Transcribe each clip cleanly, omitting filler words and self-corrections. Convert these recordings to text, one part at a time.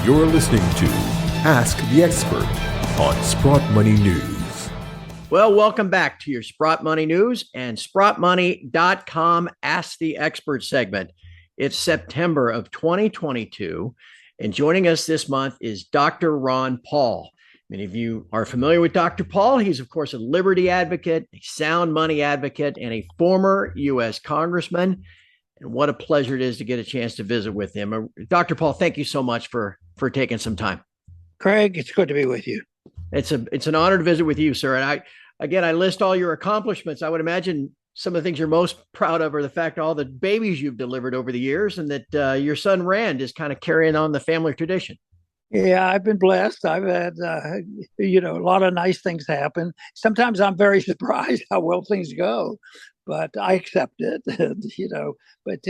You're listening to Ask the Expert on Sprott Money News. Well, welcome back to your Sprott Money News and SprottMoney.com Ask the Expert segment. It's September of 2022, and joining us this month is Dr. Ron Paul. Many of you are familiar with Dr. Paul. He's, of course, a liberty advocate, a sound money advocate, and a former U.S. Congressman. And what a pleasure it is to get a chance to visit with him. Dr. Paul, thank you so much for taking some time. Craig, it's good to be with you. It's an honor to visit with you, sir. And I list all your accomplishments. I would imagine some of the things you're most proud of are the fact all the babies you've delivered over the years, and that your son Rand is kind of carrying on the family tradition. Yeah, I've been blessed. I've had, a lot of nice things happen. Sometimes I'm very surprised how well things go, but I accept it, But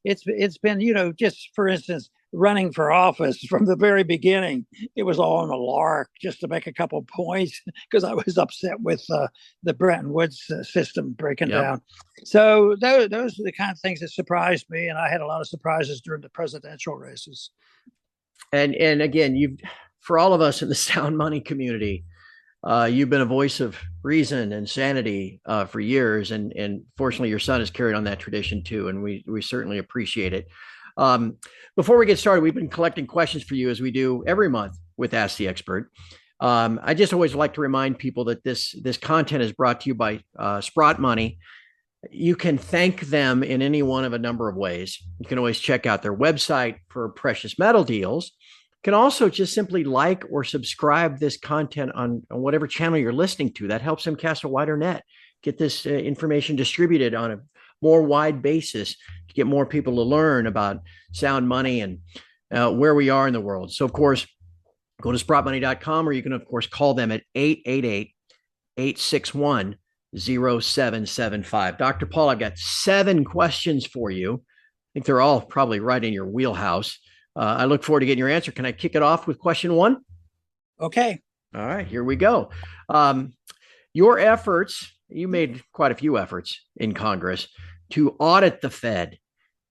it's been, just for instance, running for office from the very beginning, it was all on a lark just to make a couple of points because I was upset with the Bretton Woods system breaking down. So those are the kind of things that surprised me, and I had a lot of surprises during the presidential races. And again, for all of us in the sound money community, you've been a voice of reason and sanity for years, and fortunately, your son has carried on that tradition too, and we certainly appreciate it. Before we get started, we've been collecting questions for you as we do every month with Ask the Expert. I just always like to remind people that this content is brought to you by Sprott Money. You can thank them in any one of a number of ways. You can always check out their website for precious metal deals. You can also just simply like or subscribe this content on whatever channel you're listening to. That helps them cast a wider net, get this information distributed on a more wide basis to get more people to learn about sound money and where we are in the world. So, of course, go to SprottMoney.com, or you can, of course, call them at 888-861-0775. Dr. Paul, I've got 7 questions for you. I think they're all probably right in your wheelhouse. I look forward to getting your answer. Can I kick it off with question 1? Okay. All right, here we go. Your efforts, you made quite a few efforts in Congress to audit the Fed,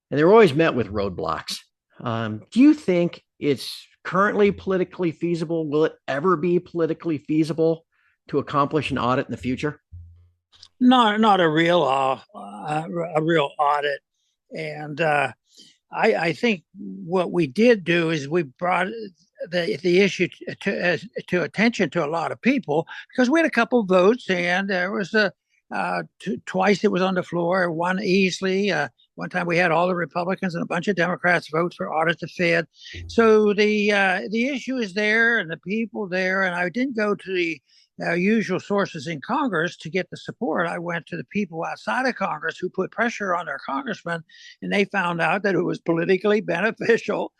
and they're always met with roadblocks. Do you think it's currently politically feasible? Will it ever be politically feasible to accomplish an audit in the future? Not a real audit, and I think what we did do is we brought the issue to attention to a lot of people because we had a couple of votes, and there was twice it was on the floor, one easily. One time we had all the Republicans and a bunch of Democrats vote for audit the Fed. So the issue is there and the people there, and I didn't go to the usual sources in Congress to get the support. I went to the people outside of Congress who put pressure on their congressmen, and they found out that it was politically beneficial,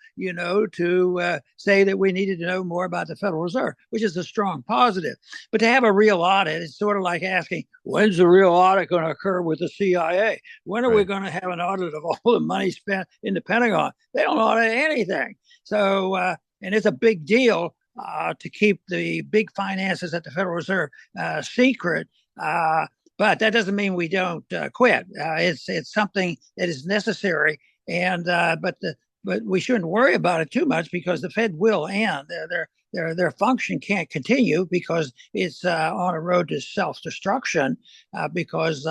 to say that we needed to know more about the Federal Reserve, which is a strong positive. But to have a real audit, it's sort of like asking, when's the real audit going to occur with the CIA? When are we going to have an audit of all the money spent in the Pentagon? They don't audit anything. So, and it's a big deal to keep the big finances at the Federal Reserve secret. But that doesn't mean we don't quit. It's something that is necessary, and but we shouldn't worry about it too much because the Fed will end. Their function can't continue because it's on a road to self-destruction because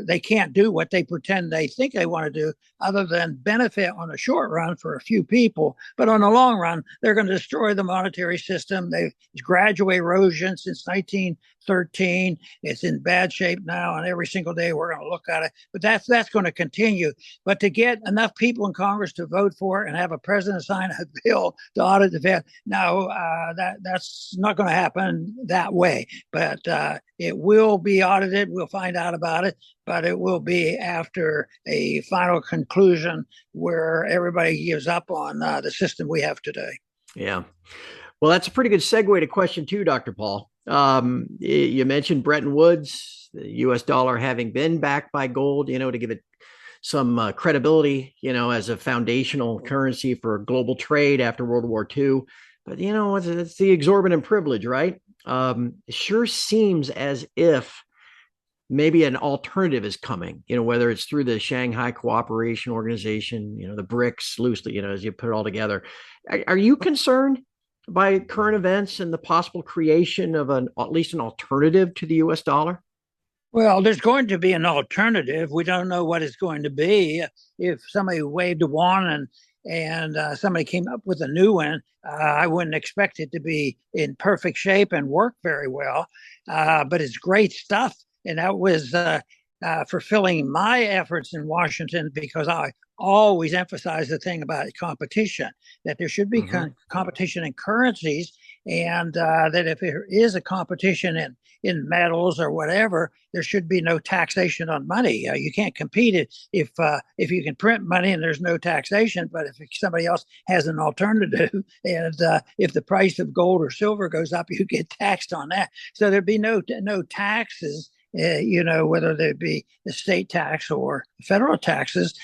they can't do what they pretend they think they want to do other than benefit on the short run for a few people. But on the long run, they're going to destroy the monetary system. It's gradual erosion since 1913. It's in bad shape now, and every single day we're going to look at it. But that's going to continue. But to get enough people in Congress to vote for it and have a president sign a bill to audit the Fed, no, that's not going to happen that way. But it will be audited. We'll find out about it, but it will be after a final conclusion where everybody gives up on the system we have today. Yeah. Well, that's a pretty good segue to question 2, Dr. Paul. You mentioned Bretton Woods, the U.S. dollar having been backed by gold, to give it some credibility, as a foundational currency for global trade after World War II. But, it's the exorbitant privilege, right? It sure seems as if maybe an alternative is coming, whether it's through the Shanghai Cooperation Organization, the BRICS loosely, as you put it all together. Are you concerned by current events and the possible creation of at least an alternative to the US dollar? Well, there's going to be an alternative. We don't know what it's going to be. If somebody waved a wand and somebody came up with a new one, I wouldn't expect it to be in perfect shape and work very well. But it's great stuff. And that was fulfilling my efforts in Washington, because I always emphasize the thing about competition, that there should be competition in currencies, and that if there is a competition in metals or whatever, there should be no taxation on money. You can't compete if you can print money and there's no taxation, but if somebody else has an alternative, and if the price of gold or silver goes up, you get taxed on that. So there'd be no taxes, whether there be the state tax or federal taxes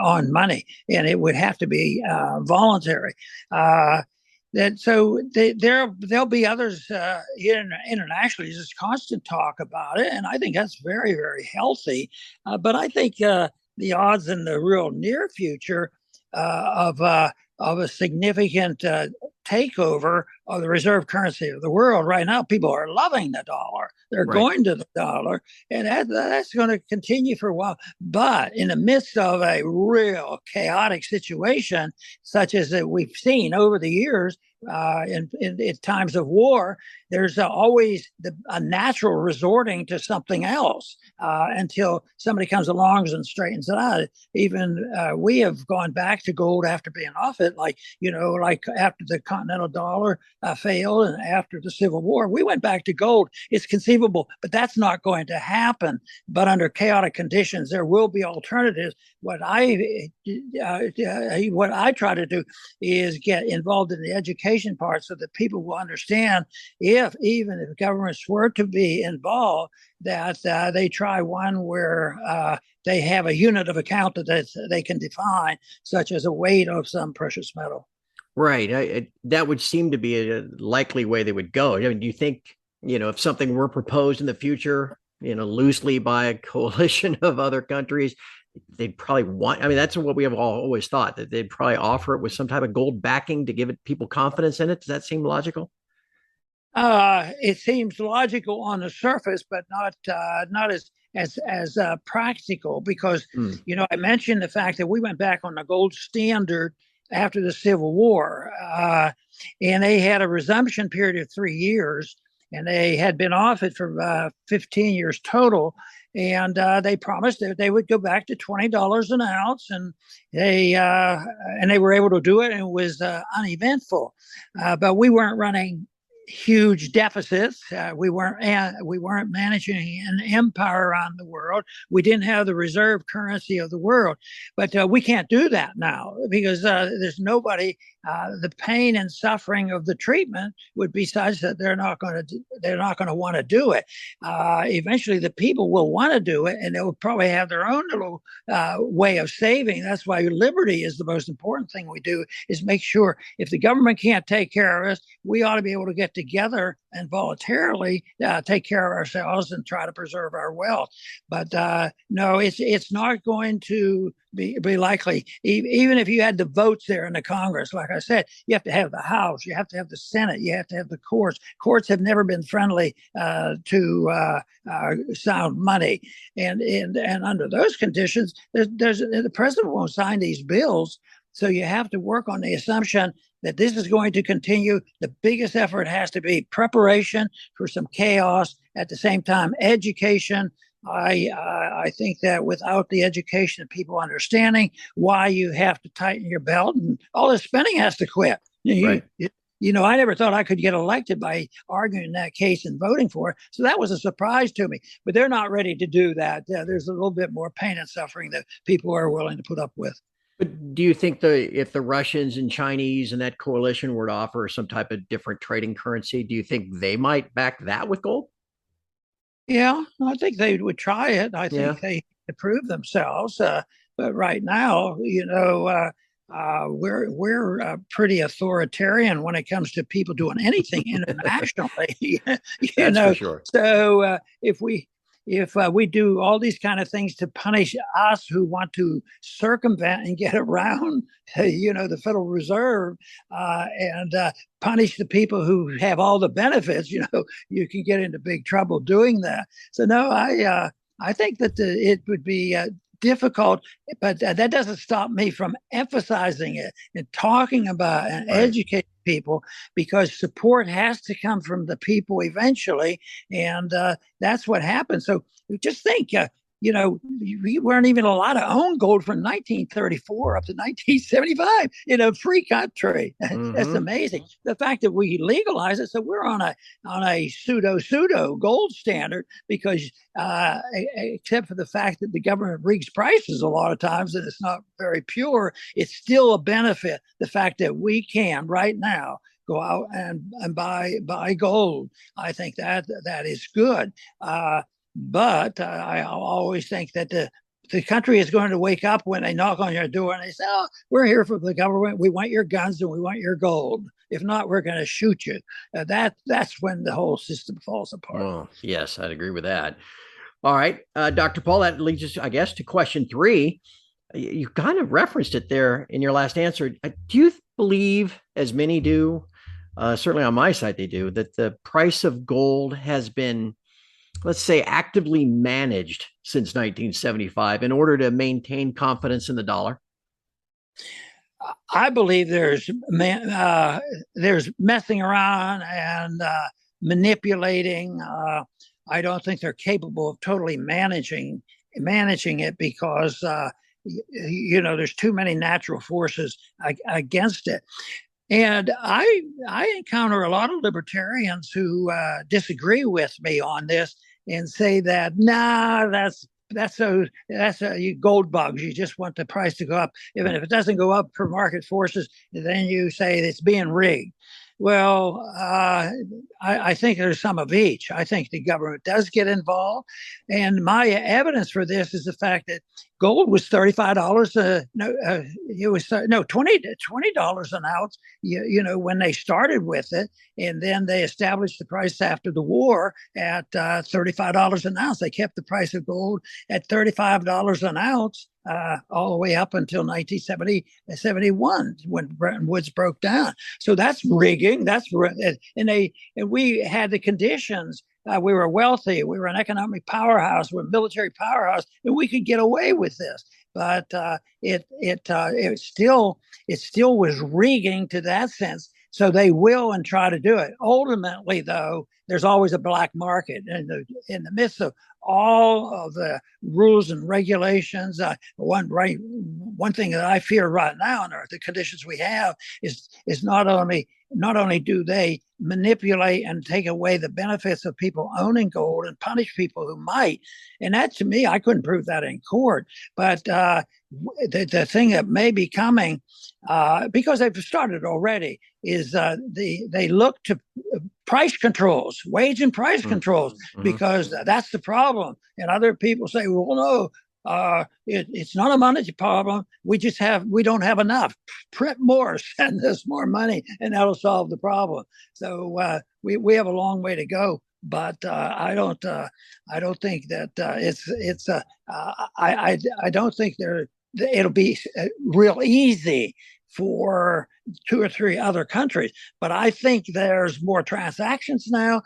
on money, and it would have to be voluntary. There'll be others internationally. There's constant talk about it, and I think that's very, very healthy. But I think the odds in the real near future of a significant takeover of the reserve currency of the world right now, people are loving the dollar. They're going to the dollar, and that's going to continue for a while. But in the midst of a real chaotic situation, such as that we've seen over the years, in times of war, there's always a natural resorting to something else until somebody comes along and straightens it out. Even we have gone back to gold after being off it, like after the Continental dollar failed and after the Civil War, we went back to gold. It's conceivable, but that's not going to happen. But under chaotic conditions, there will be alternatives. What I try to do is get involved in the education part so that people will understand, even if governments were to be involved, that they try one where they have a unit of account that they can define, such as a weight of some precious metal. Right. That would seem to be a likely way they would go. I mean, do you think, if something were proposed in the future, loosely by a coalition of other countries, they'd probably want, that's what we have always thought, that they'd probably offer it with some type of gold backing to give people confidence in it. Does that seem logical? It seems logical on the surface, but not as practical, because I mentioned the fact that we went back on the gold standard after the Civil War, and they had a resumption period of 3 years, and they had been off it for 15 years total. And they promised that they would go back to $20 an ounce, and they were able to do it, and it was uneventful. But we weren't running huge deficits. We weren't managing an empire around the world. We didn't have the reserve currency of the world. But we can't do that now, because there's nobody. The pain and suffering of the treatment would be such that they're not going to want to do it. Eventually, the people will want to do it, and they will probably have their own little way of saving. That's why liberty is the most important thing we do, is make sure if the government can't take care of us, we ought to be able to get together and voluntarily take care of ourselves and try to preserve our wealth. But no, it's not going to be likely. Even if you had the votes there in the Congress, like I said, you have to have the House, you have to have the Senate, you have to have the courts. Courts have never been friendly to sound money, and under those conditions, the president won't sign these bills. So you have to work on the assumption that this is going to continue. The biggest effort has to be preparation for some chaos. At the same time, education. I think that without the education of people understanding why you have to tighten your belt, and all this spending has to quit. Right. I never thought I could get elected by arguing that case and voting for it. So that was a surprise to me. But they're not ready to do that. There's a little bit more pain and suffering that people are willing to put up with. But do you think if the Russians and Chinese and that coalition were to offer some type of different trading currency, do you think they might back that with gold? Yeah, I think they would try it. I think they prove themselves. But right now, we're pretty authoritarian when it comes to people doing anything internationally. That's for sure. So if we if we do all these kind of things to punish us who want to circumvent and get around, the Federal Reserve, and punish the people who have all the benefits, you can get into big trouble doing that. So no, I think that it would be difficult, but that doesn't stop me from emphasizing it and talking about and educating people, because support has to come from the people eventually, and that's what happens. So just think, we weren't even allowed to own gold from 1934 up to 1975 in a free country. That's amazing. The fact that we legalized it, so we're on a pseudo gold standard, because except for the fact that the government rigs prices a lot of times and it's not very pure, it's still a benefit. The fact that we can right now go out and buy gold, I think that is good. But I always think that the country is going to wake up when they knock on your door and they say, "Oh, we're here for the government. We want your guns and we want your gold. If not, we're going to shoot you." That's when the whole system falls apart. Oh, yes, I'd agree with that. All right, Dr. Paul, that leads us, I guess, to question 3. You kind of referenced it there in your last answer. Do you believe, as many do, certainly on my side they do, that the price of gold has been, let's say, actively managed since 1975 in order to maintain confidence in the dollar? I believe there's messing around and manipulating. I don't think they're capable of totally managing it, because there's too many natural forces against it. And I encounter a lot of libertarians who disagree with me on this and say that, nah, that's you gold bugs. You just want the price to go up. Even if it doesn't go up for market forces, then you say it's being rigged. Well, I think there's some of each. I think the government does get involved, and my evidence for this is the fact that gold was $35. It was $20 an ounce. When they started with it, and then they established the price after the war at $35 an ounce. They kept the price of gold at $35 an ounce all the way up until 1971 when Bretton Woods broke down. So that's rigging. And we had the conditions. We were wealthy. We were an economic powerhouse. We're a military powerhouse, and we could get away with this. But it still was rigging to that sense. So they will and try to do it. Ultimately, though, there's always a black market in the midst of all of the rules and regulations. One thing that I fear right now, and the conditions we have, is not only do they manipulate and take away the benefits of people owning gold and punish people who might, and that, to me, I couldn't prove that in court, but the thing that may be coming, because they've started already, is they look to price controls, wage and price controls, because that's the problem. And other people say, well, no, it's not a monetary problem. We don't have enough. Print more, send us more money, and that'll solve the problem. So we have a long way to go. But I don't think that I don't think it'll be real easy for 2 or 3 other countries. But I think there's more transactions now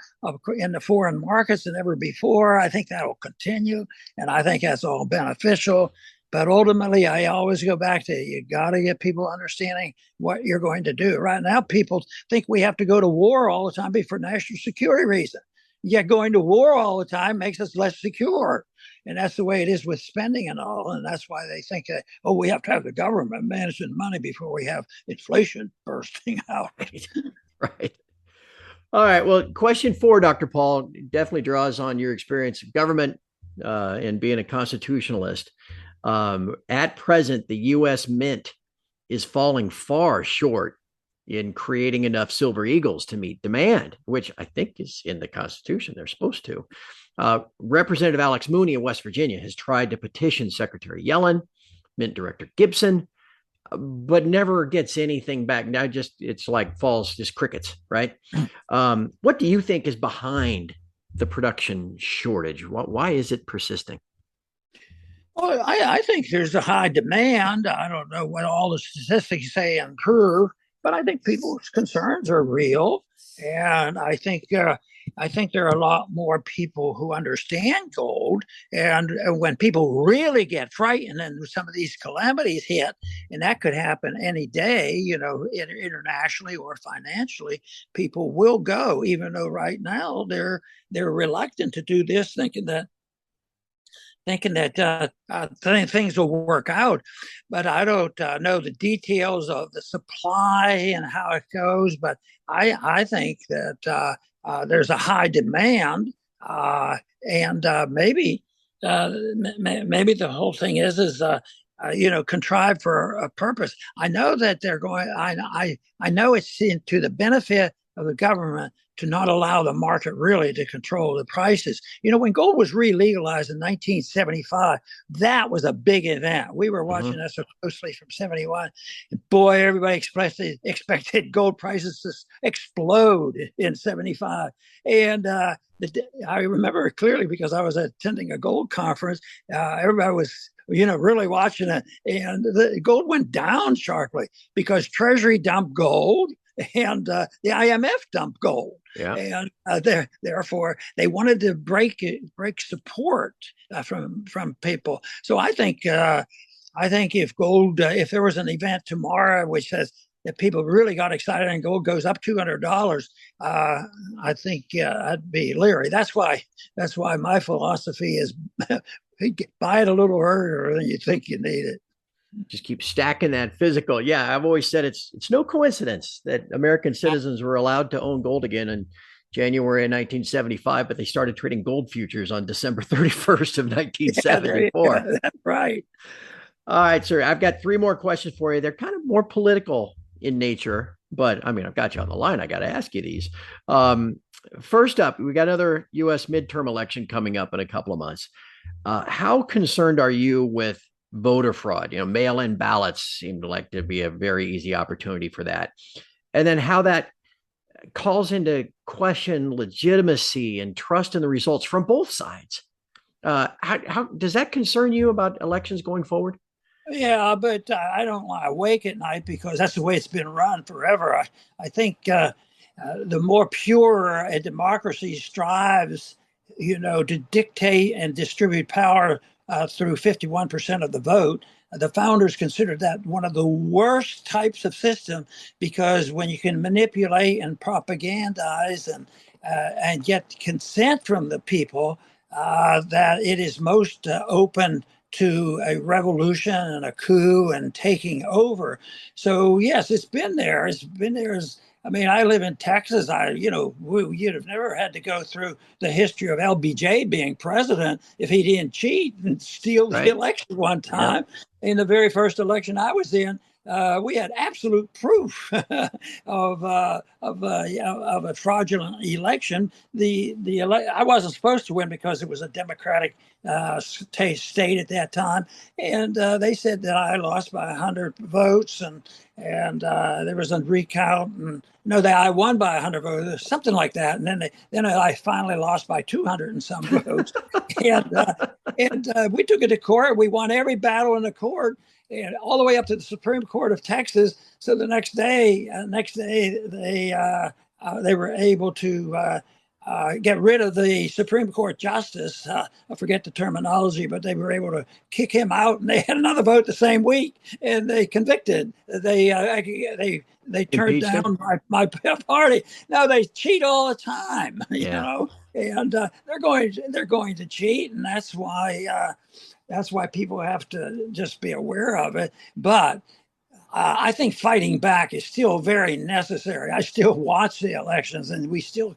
in the foreign markets than ever before. I think that will continue, and I think that's all beneficial. But ultimately, I always go back to, you got to get people understanding what you're going to do. Right now, people think we have to go to war all the time for national security reasons. Yet going to war all the time makes us less secure. And that's the way it is with spending and all. And that's why they think that, we have to have the government managing money before we have inflation bursting out. Right. All right. Well, question 4, Dr. Paul, definitely draws on your experience of government and being a constitutionalist. At present, the U.S. Mint is falling far short in creating enough silver eagles to meet demand, which I think is in the Constitution. They're supposed to. Representative Alex Mooney of West Virginia has tried to petition Secretary Yellen, Mint Director Gibson, but never gets anything back. Now it's like falls, just crickets, right? What do you think is behind the production shortage? Why is it persisting? Well, I think there's a high demand. I don't know what all the statistics say and prove, but I think people's concerns are real, and I think there are a lot more people who understand gold. And when people really get frightened and some of these calamities hit, and that could happen any day, internationally or financially, people will go, even though right now they're reluctant to do this, thinking that things will work out. But I don't know the details of the supply and how it goes. But I think that there's a high demand, and maybe the whole thing is contrived for a purpose. I know that they're going. I know it's to the benefit of the government to not allow the market really to control the prices. When gold was re-legalized in 1975, that was a big event. We were watching that so closely from 71. Boy, everybody expected gold prices to explode in 75. And I remember clearly because I was attending a gold conference. Everybody was really watching it. And the gold went down sharply because Treasury dumped gold and the IMF dumped gold. Yeah. And therefore, they wanted to break support from people. So I think if gold, if there was an event tomorrow which says that people really got excited and gold goes up $200, I think I'd be leery. That's why my philosophy is buy it a little earlier than you think you need it. Just keep stacking that physical. Yeah, I've always said it's no coincidence that American citizens were allowed to own gold again in January of 1975, but they started trading gold futures on December 31st of 1974. Yeah, that's right. All right, sir. I've got 3 more questions for you. They're kind of more political in nature, but I mean, I've got you on the line. I got to ask you these. First up, we got another U.S. midterm election coming up in a couple of months. How concerned are you with voter fraud? Mail-in ballots seem to be a very easy opportunity for that. And then how that calls into question legitimacy and trust in the results from both sides. How does that concern you about elections going forward? Yeah, but I don't lie awake at night because that's the way it's been run forever. I think the more pure a democracy strives, to dictate and distribute power through 51% of the vote. The founders considered that one of the worst types of system because when you can manipulate and propagandize and get consent from the people, that it is most open to a revolution and a coup and taking over. So yes, it's been there. It's been there. I live in Texas. You'd have never had to go through the history of LBJ being president if he didn't cheat and steal the election one time. Yeah. In the very first election I was in, we had absolute proof of a fraudulent election. I wasn't supposed to win because it was a Democratic state at that time, and they said that I lost by 100 votes, and there was a recount, and that I won by 100 votes, something like that, and then I finally lost by 200 and some votes, and we took it to court. We won every battle in the court. And all the way up to the Supreme Court of Texas. So the next day they were able to get rid of the Supreme Court justice. I forget the terminology, but they were able to kick him out, and they had another vote the same week, and they convicted. They turned down my party. No, they cheat all the time, and they're going to cheat, and that's why people have to just be aware of it. But I think fighting back is still very necessary. I still watch the elections, and we still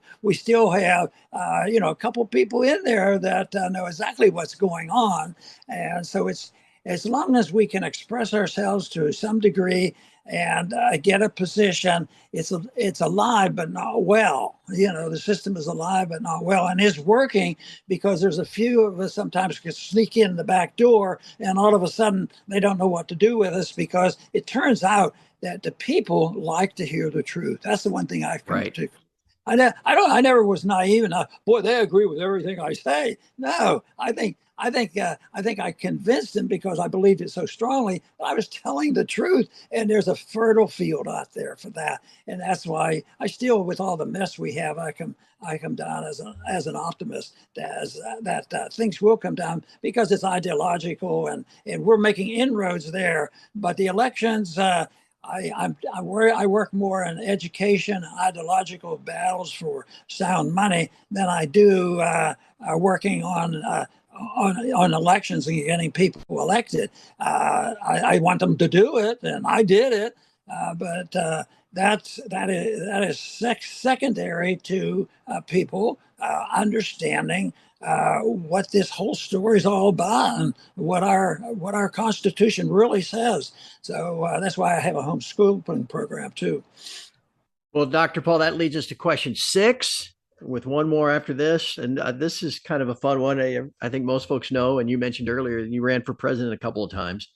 have a couple people in there that know exactly what's going on. And so it's as long as we can express ourselves to some degree and get a position, it's alive but not well. The system is alive but not well, and is working because there's a few of us sometimes can sneak in the back door, and all of a sudden they don't know what to do with us because it turns out that the people like to hear the truth. That's the one thing I've come to I never was naive enough. Boy, they agree with everything I say. No, I think I convinced them because I believed it so strongly. But I was telling the truth, and there's a fertile field out there for that, and that's why I still, with all the mess we have, I come down as an optimist that things will come down because it's ideological, and we're making inroads there. But the elections. I work more in education, ideological battles for sound money than I do working on elections and getting people elected. I want them to do it, and I did it, but that is secondary to people understanding what this whole story is all about and what our Constitution really says. So that's why I have a homeschooling program too. Well, Dr. Paul, that leads us to question 6 with one more after this. And this is kind of a fun one. I think most folks know, and you mentioned earlier, you ran for president a couple of times.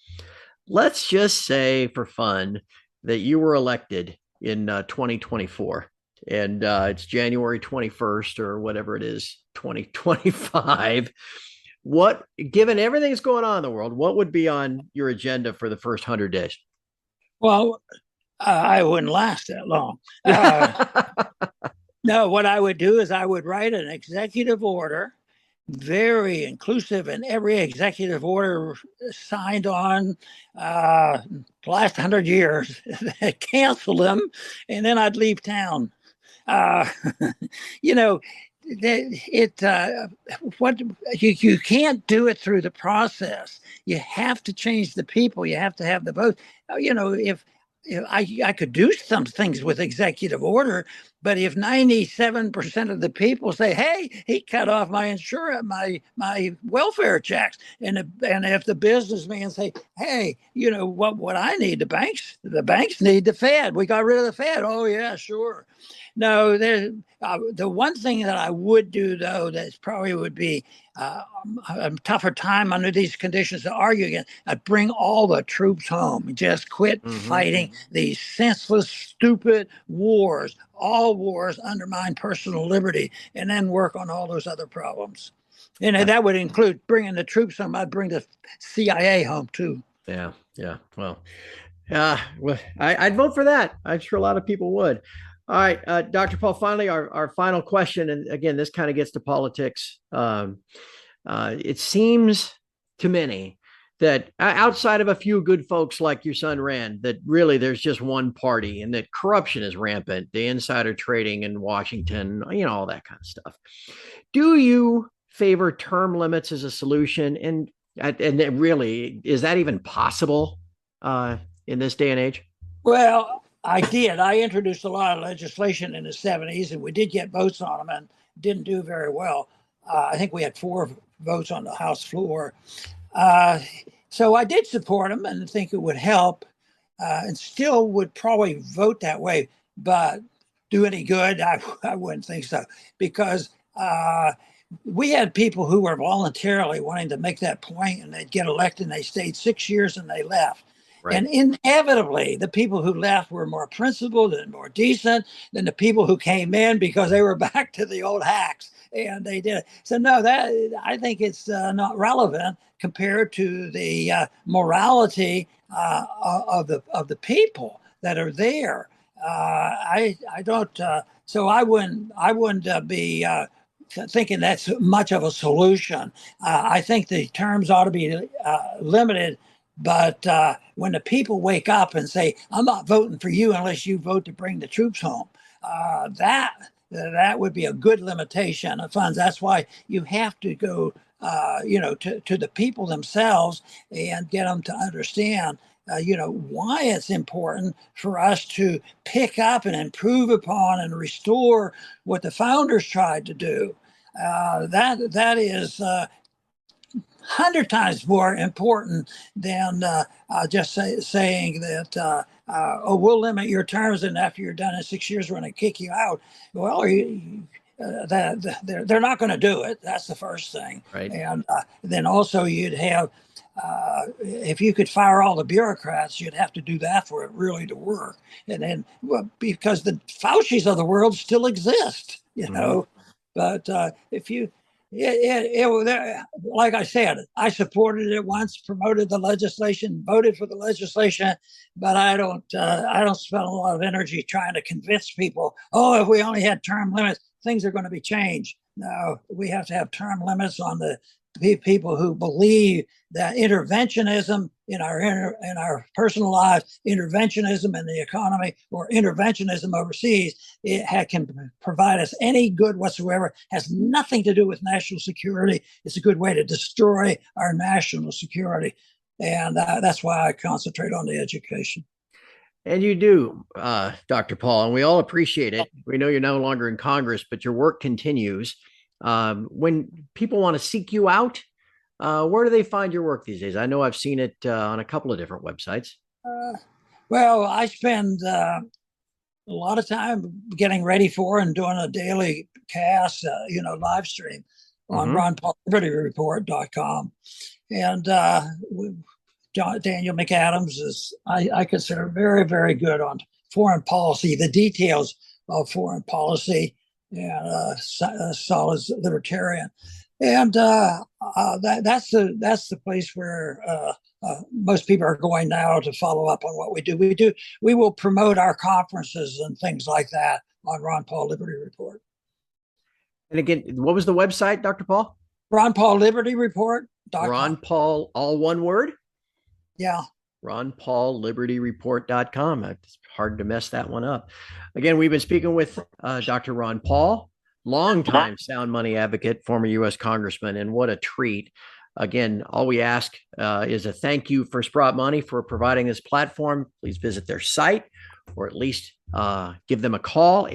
Let's just say for fun that you were elected in 2024 and it's January 21st or whatever it is, 2025. What, given everything that's going on in the world, what would be on your agenda for the first 100 days? Well, I wouldn't last that long. No, what I would do is I would write an executive order, very inclusive, and every executive order signed on the last 100 years, cancel them, and then I'd leave town. Uh, you know, what you can't do it through the process. You have to change the people. You have to have the vote. If I could do some things with executive order, but if 97% of the people say, "Hey, he cut off my insurance, my welfare checks," and if the businessman say, "Hey, what I need, the banks need the Fed. We got rid of the Fed." Oh yeah, sure. No, the one thing that I would do though that probably would be a tougher time under these conditions to argue against. I'd bring all the troops home. Just quit fighting these senseless, stupid wars. All wars undermine personal liberty, and then work on all those other problems. And that would include bringing the troops home. I'd bring the CIA home too. Yeah. Well, I'd vote for that. I'm sure a lot of people would. All right, Dr. Paul, finally, our final question. And again, this kind of gets to politics. It seems to many that outside of a few good folks like your son Rand, that really there's just one party and that corruption is rampant, the insider trading in Washington, all that kind of stuff. Do you favor term limits as a solution? And really, is that even possible in this day and age? Well, I did. I introduced a lot of legislation in the 70s, and we did get votes on them and didn't do very well. I think we had 4 votes on the House floor. So I did support them and think it would help, and still would probably vote that way. But do any good? I wouldn't think so, because we had people who were voluntarily wanting to make that point, and they'd get elected, and they stayed 6 years and they left. Right. And inevitably, the people who left were more principled and more decent than the people who came in because they were back to the old hacks, and they did it. So no, that I think it's not relevant compared to the morality of the people that are there. I don't. So I wouldn't be thinking that's much of a solution. I think the terms ought to be limited. But when the people wake up and say, "I'm not voting for you unless you vote to bring the troops home," that would be a good limitation of funds. That's why you have to go, to the people themselves and get them to understand, why it's important for us to pick up and improve upon and restore what the founders tried to do. That is 100 times more important than just saying that, we'll limit your terms, and after you're done in 6 years, we're going to kick you out. Well, they're not going to do it. That's the first thing. Right. And then also you'd have if you could fire all the bureaucrats, you'd have to do that for it really to work. And then, well, because the Faucis of the world still exist, you know. But if you, like I said, I supported it once, promoted the legislation, voted for the legislation, but I don't spend a lot of energy trying to convince people, oh, if we only had term limits, things are going to be changed. No, we have to have term limits on the people who believe that interventionism in our personal lives, interventionism in the economy, or interventionism overseas, can provide us any good whatsoever, has nothing to do with national security. It's a good way to destroy our national security. And that's why I concentrate on the education. And you do, Dr. Paul, and we all appreciate it. We know you're no longer in Congress, but your work continues. When people want to seek you out, where do they find your work these days? I know I've seen it on a couple of different websites. Well, I spend a lot of time getting ready for and doing a daily cast, live stream on RonPaulLibertyReport.com. And Daniel McAdams is, I consider, very, very good on foreign policy, the details of foreign policy, and solid libertarian. And that's the place where most people are going now to follow up on what we do. We will promote our conferences and things like that on Ron Paul Liberty Report. And again, what was the website, Dr. Paul? RonPaulLibertyReport.com. Ron Paul, all one word? Yeah. RonPaulLibertyReport.com. It's hard to mess that one up. Again, we've been speaking with Dr. Ron Paul, longtime sound money advocate, former U.S. Congressman, and what a treat. Again, all we ask is a thank you for Sprott Money for providing this platform. Please visit their site, or at least give them a call,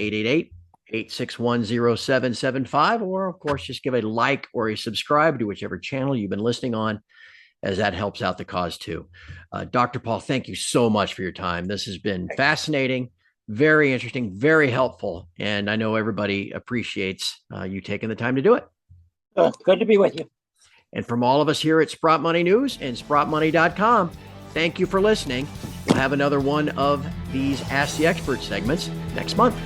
888-861-0775, or of course, just give a like or a subscribe to whichever channel you've been listening on, as that helps out the cause too. Dr. Paul, thank you so much for your time. This has been fascinating, very interesting, very helpful, and I know everybody appreciates you taking the time to do it. Good to be with you. And from all of us here at Sprott Money News and SprottMoney.com, thank you for listening. We'll have another one of these Ask the Expert segments next month.